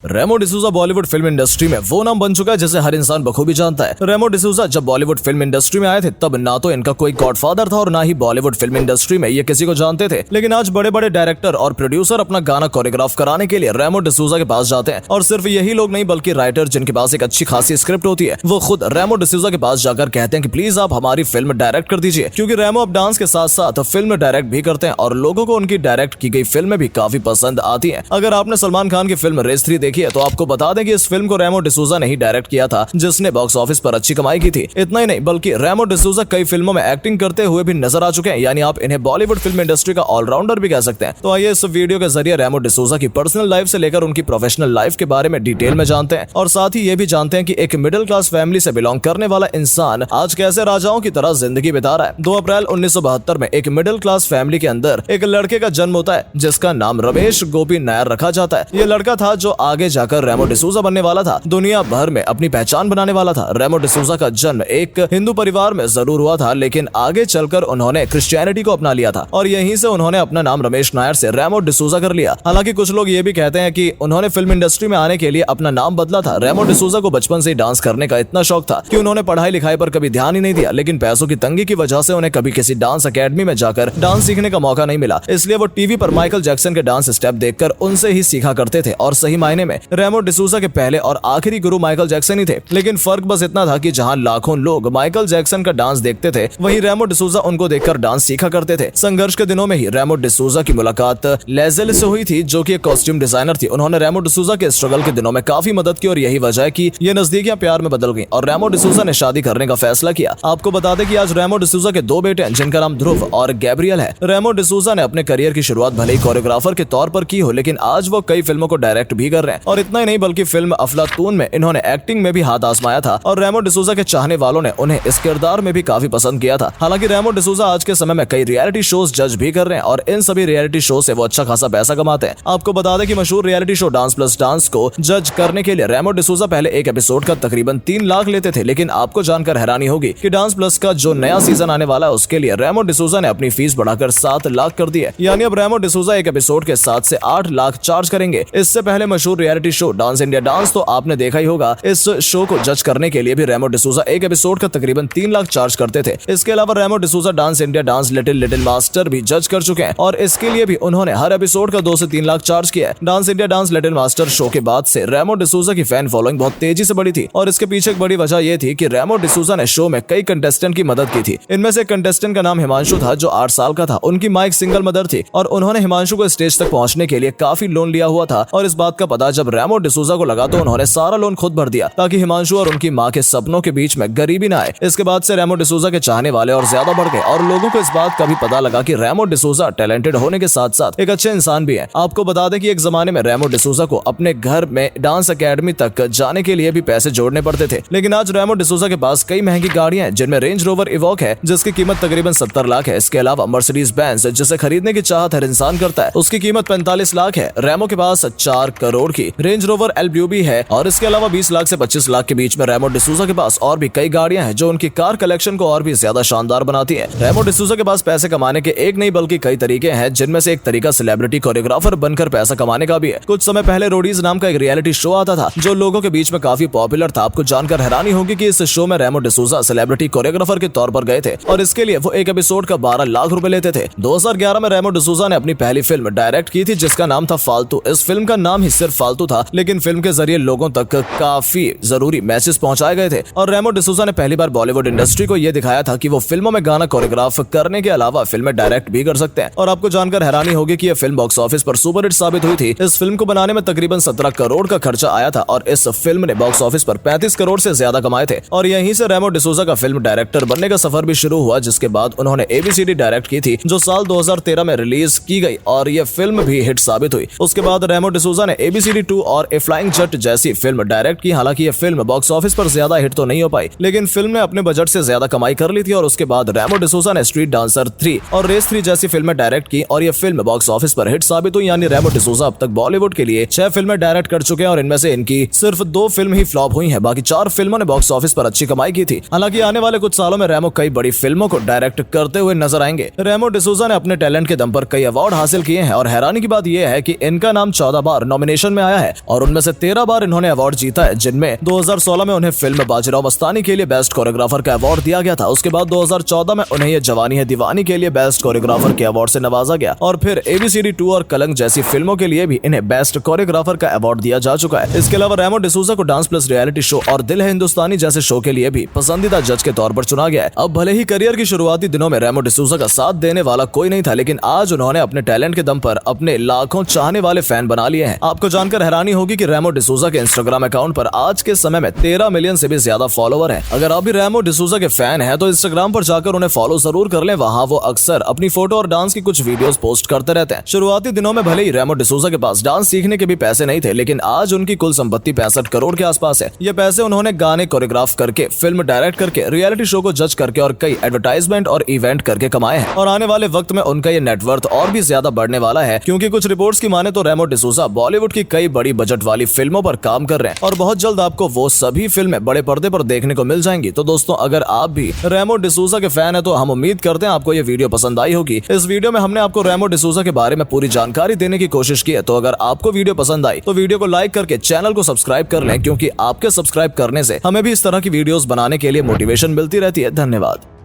Remo D'Souza Bollywood film industry में वो नाम बन चुका है जिसे हर इंसान बखूबी जानता है। रेमो डिसूजा जब बॉलीवुड फिल्म इंडस्ट्री में आए थे तब ना तो इनका कोई गॉडफादर था और ना ही बॉलीवुड फिल्म इंडस्ट्री में ये किसी को जानते थे। लेकिन आज बड़े बड़े डायरेक्टर और प्रोड्यूसर अपना गाना कोरियोग्राफ कराने के लिए रेमो डिसूजा के पास जाते हैं। और सिर्फ यही लोग नहीं बल्कि राइटर जिनके पास एक अच्छी खासी स्क्रिप्ट होती है वो खुद रेमो डिसूजा के पास जाकर कहते हैं कि प्लीज आप हमारी फिल्म डायरेक्ट कर दीजिए, क्योंकि रेमो अब डांस के साथ साथ फिल्म डायरेक्ट भी करते हैं और लोगों को उनकी डायरेक्ट की गई फिल्में भी काफी पसंद आती है। अगर आपने सलमान खान की फिल्म रेस 3 देखी है तो आपको बता दें कि इस फिल्म को रेमो डिसूजा ने ही डायरेक्ट किया था, जिसने बॉक्स ऑफिस पर अच्छी कमाई की थी। इतना ही नहीं बल्कि रेमो डिसूजा कई फिल्मों में एक्टिंग करते हुए भी नजर आ चुके हैं, यानी आप इन्हें बॉलीवुड फिल्म इंडस्ट्री का ऑलराउंडर भी कह सकते हैं। तो आइए इस वीडियो के जरिए रेमो डिसूजा की पर्सनल लाइफ से लेकर उनकी प्रोफेशनल लाइफ के बारे में डिटेल में जानते हैं और साथ ही ये भी जानते हैं कि एक मिडिल क्लास फैमिली से बिलोंग करने वाला इंसान आज कैसे राजाओं की तरह जिंदगी बिता रहा है। 2 अप्रैल 1972 में एक मिडिल क्लास फैमिली के अंदर एक लड़के का जन्म होता है जिसका नाम रमेश गोपी नायर रखा जाता है। ये लड़का था जो आगे जाकर रेमो डिसूजा बनने वाला था, दुनिया भर में अपनी पहचान बनाने वाला था। रेमो डिसूजा का जन्म एक हिंदू परिवार में जरूर हुआ था, लेकिन आगे चलकर उन्होंने क्रिश्चियनिटी को अपना लिया था और यहीं से उन्होंने अपना नाम रमेश नायर से रेमो डिसूजा कर लिया। हालांकि कुछ लोग ये भी कहते हैं कि उन्होंने फिल्म इंडस्ट्री में आने के लिए अपना नाम बदला था। रेमो डिसूजा को बचपन से ही डांस करने का इतना शौक था कि उन्होंने पढ़ाई लिखाई पर कभी ध्यान ही नहीं दिया, लेकिन पैसों की तंगी की वजह से उन्हें कभी किसी डांस अकेडमी में जाकर डांस सीखने का मौका नहीं मिला। इसलिए वो टीवी पर माइकल जैक्सन के डांस स्टेप देखकर उनसे ही सीखा करते थे और सही मायने में रेमो डिसूजा के पहले और आखिरी गुरु माइकल जैक्सन ही थे। लेकिन फर्क बस इतना था कि जहां लाखों लोग माइकल जैक्सन का डांस देखते थे वहीं रेमो डिसूजा उनको देखकर डांस सीखा करते थे। संघर्ष के दिनों में ही रेमो डिसूजा की मुलाकात लेजेल से हुई थी, जो कि एक कॉस्ट्यूम डिजाइनर थी। उन्होंने रेमो डिसूजा के स्ट्रगल के दिनों में काफी मदद की और यही वजह है कि ये नजदीकियां प्यार में बदल गई और रेमो डिसूजा ने शादी करने का फैसला किया। आपको बता दें कि आज रेमो डिसूजा के 2 बेटे हैं जिनका नाम ध्रुव और गैब्रियल है। रेमो डिसूजा ने अपने करियर की शुरुआत भले ही कोरियोग्राफर के तौर पर की हो, लेकिन आज वो कई फिल्मों को डायरेक्ट भी कर रहे हैं और इतना ही नहीं बल्कि फिल्म अफलातून में इन्होंने एक्टिंग में भी हाथ आजमाया था और रेमो डिसूजा के चाहने वालों ने उन्हें इस किरदार में भी काफी पसंद किया था। हालांकि रेमो डिसूजा आज के समय में कई रियलिटी शोज जज भी कर रहे हैं और इन सभी रियलिटी शो से वो अच्छा खासा पैसा कमाते हैं। आपको बता दें कि मशहूर reality show dance plus dance को जज करने के लिए रेमो डिसूजा पहले एक एपिसोड का तकरीबन 3 लाख लेते थे, लेकिन आपको जानकर हैरानी होगी कि डांस प्लस का जो नया सीजन आने वाला है उसके लिए रेमो डिसूजा ने अपनी फीस बढ़ाकर 7 लाख कर दी है, यानी अब रेमो डिसूजा एक एपिसोड के 7 से 8 लाख चार्ज करेंगे। इससे पहले मशहूर reality show dance India dance तो आपने देखा ही होगा। इस शो को जज करने के लिए भी रेमो डिसूजा एक एपिसोड का तकरीबन 3 लाख चार्ज करते थे। इसके अलावा Remo D'Souza dance India dance little master भी जज कर चुके हैं और इसके लिए भी उन्होंने हर एपिसोड का 2 से 3 लाख चार्ज किया है। Dance India dance little master show के बाद से रेमो डिसूजा की फैन फॉलोइंग बहुत तेजी से बढ़ी थी और इसके पीछे एक बड़ी वजह यह थी कि रेमो डिसूजा ने शो में कई कंटेस्टेंट की मदद की थी। इनमें से एक कंटेस्टेंट का नाम हिमांशु था जो 8 साल का था। उनकी माँ एक सिंगल मदर थी और उन्होंने हिमांशु को स्टेज तक पहुंचने के लिए काफी लोन लिया हुआ था और इस बात का पता जब रेमो डिसूजा को लगा तो उन्होंने सारा लोन खुद भर दिया ताकि हिमांशु और उनकी माँ के सपनों के बीच में गरीबी ना आए। इसके बाद से रेमो डिसूजा के चाहने वाले और ज्यादा बढ़ गए और लोगों को इस बात का भी पता लगा कि रेमो डिसूजा टैलेंटेड होने के साथ साथ एक अच्छे इंसान भी है। आपको बता दें कि एक जमाने में रेमो डिसूजा को अपने घर में डांस अकेडमी तक जाने के लिए भी पैसे जोड़ने पड़ते थे, लेकिन आज रेमो डिसूजा के पास कई महंगी गाड़ियां हैं जिनमें रेंज रोवर इवोक है जिसकी कीमत तकरीबन 70 लाख है। इसके अलावा मर्सिडीज बेंज जिसे खरीदने की चाहत हर इंसान करता है, उसकी कीमत 45 लाख है। रेमो के पास 4 करोड़ की रेंज रोवर एलब्यूबी है और इसके अलावा 20 लाख से 25 लाख के बीच में रेमो डिसूजा के पास और भी कई गाड़ियां हैं जो उनकी कार कलेक्शन को और भी ज्यादा शानदार बनाती है। रेमो डिसूजा के पास पैसे कमाने के एक नहीं बल्कि कई तरीके हैं, जिनमें से एक तरीका सेलिब्रिटी कोरियोग्राफर बनकर पैसा कमाने का भी है। कुछ समय पहले रोडीज नाम का एक रियलिटी शो आता था जो लोगों के बीच में काफी पॉपुलर था। आपको जानकर हैरानी होगी कि इस शो में रेमो डिसूजा सेलिब्रिटी कोरियोग्राफर के तौर पर गए थे और इसके लिए वो एक एपिसोड का 12 लाख रुपए लेते थे। 2011 में रेमो डिसूजा ने अपनी पहली फिल्म डायरेक्ट की थी जिसका नाम था फालतू। इस फिल्म का नाम ही सिर्फ फालतू था, लेकिन फिल्म के जरिए लोगों तक काफी जरूरी मैसेज पहुंचाए गए थे और रेमो डिसूजा ने पहली बार बॉलीवुड इंडस्ट्री को यह दिखाया था कि वो फिल्मों में गाना कोरियोग्राफ करने के अलावा फिल्में डायरेक्ट भी कर सकते हैं। और आपको जानकर हैरानी होगी कि यह फिल्म बॉक्स ऑफिस पर सुपरहिट साबित हुई थी। इस फिल्म को बनाने में तकरीबन 17 करोड़ का खर्चा आया था और इस फिल्म ने बॉक्स ऑफिस पर 35 करोड़ से ज्यादा कमाए थे और यहीं से रेमो डिसूजा का फिल्म डायरेक्टर बनने का सफर भी शुरू हुआ, जिसके बाद उन्होंने ABCD डायरेक्ट की थी जो साल 2013 में रिलीज की गई और यह फिल्म भी हिट साबित हुई। उसके बाद रेमो डिसूजा ने ABCD 2 और ए फ्लाइंग जट जैसी फिल्म डायरेक्ट की। हालांकि यह फिल्म बॉक्स ऑफिस पर ज्यादा हिट तो नहीं हो पाई, लेकिन फिल्म ने अपने बजट से ज्यादा कमाई कर ली थी और उसके बाद रेमो डिसूजा ने स्ट्रीट डांसर 3 और रेस 3 जैसी फिल्में डायरेक्ट की और यह फिल्म बॉक्स ऑफिस पर हिट साबित हुई। यानी रेमो डिसूजा अब तक बॉलीवुड के लिए 6 फिल्में डायरेक्ट कर चुके हैं और इनमें से इनकी सिर्फ 2 फिल्म ही फ्लॉप हुई हैं, बाकी 4 फिल्मों ने बॉक्स ऑफिस पर अच्छी कमाई की थी। हालांकि आने वाले कुछ सालों में रेमो कई बड़ी फिल्मों को डायरेक्ट करते हुए नजर आएंगे। रेमो डिसूजा ने अपने टैलेंट के दम पर कई अवार्ड हासिल किए हैं और हैरानी की बात यह है कि इनका नाम 14 बार नॉमिनेशन में आया है और उनमें से 13 बार इन्होंने अवार्ड जीता है, जिनमें 2016 में उन्हें फिल्म बाजीराव मस्तानी के लिए बेस्ट कोरियोग्राफर का अवार्ड दिया गया था। उसके बाद 2014 में उन्हें ये जवानी है दीवानी के लिए बेस्ट कोरियोग्राफर के अवार्ड से नवाजा गया और फिर ABCD 2 और कलंक जैसी फिल्मों के लिए भी इन्हें बेस्ट कोरियोग्राफर का अवार्ड दिया जा चुका है। इसके अलावा रेमो डिसूजा को डांस प्लस रियलिटी शो और दिल है हिंदुस्तानी जैसे शो के लिए भी पसंदीदा जज के तौर पर चुना गया है। अब भले ही करियर की शुरुआती दिनों में रेमो डिसूजा का साथ देने वाला कोई नहीं था, लेकिन आज उन्होंने अपने टैलेंट के दम पर अपने लाखों चाहने वाले फैन बना लिए हैं। आपको जानकर हैरानी होगी कि रेमो डिसूजा के इंस्टाग्राम अकाउंट पर आज के समय में 13 मिलियन से भी ज्यादा फॉलोवर हैं। अगर आप भी रेमो डिसूजा के फैन हैं तो इंस्टाग्राम पर जाकर उन्हें फॉलो जरूर कर लें। वहां वो अक्सर अपनी फोटो और डांस की कुछ वीडियोस पोस्ट करते रहते हैं। शुरुआती दिनों में भले ही रेमो डिसूजा के पास डांस सीखने के भी पैसे नहीं थे, लेकिन आज उनकी कुल संपत्ति 65 करोड़ के आसपास है। ये पैसे उन्होंने गाने कोरियोग्राफ करके, फिल्म डायरेक्ट करके, रियलिटी शो को जज करके और कई एडवर्टाइजमेंट और इवेंट करके कमाए हैं। और आने वाले वक्त में उनका ये नेटवर्थ और भी ज्यादा बढ़ने वाला है, क्योंकि कुछ रिपोर्ट्स की माने तो रेमो डिसूजा बॉलीवुड की कई बड़ी बजट वाली फिल्मों पर काम कर रहे हैं और बहुत जल्द आपको वो सभी फिल्में बड़े पर्दे पर देखने को मिल जाएंगी। तो दोस्तों, अगर आप भी रेमो डिसूजा के फैन है तो हम उम्मीद करते हैं आपको ये वीडियो पसंद आई होगी। इस वीडियो में हमने आपको रेमो डिसूजा के बारे में पूरी जानकारी देने की कोशिश की है। तो अगर आपको वीडियो पसंद आई तो वीडियो को लाइक करके चैनल को सब्सक्राइब कर लें, क्योंकि आपके सब्सक्राइब करने से हमें भी इस तरह की वीडियोस बनाने के लिए मोटिवेशन मिलती रहती है। धन्यवाद।